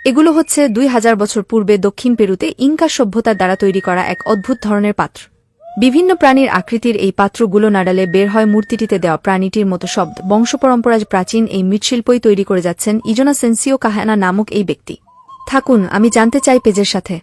এগুলো হচ্ছে 2000 বছর পূর্বে দক্ষিণ পেরুতে ইনকা সভ্যতার দ্বারা তৈরি করা এক অদ্ভুত ধরনের পাত্র। বিভিন্ন প্রাণীর আকৃতির এই পাত্রগুলো নাড়ালে বের হয় মূর্তিটিতে দেওয়া প্রাণীটির মতো শব্দ। বংশপরম্পরায় প্রাচীন এই মৃৎশিল্পই তৈরি করে যাচ্ছেন ইজোনা সেন্সিও কাহানা নামক এই ব্যক্তি। থাকুন, আমি জানতে চাই পেজের সাথে।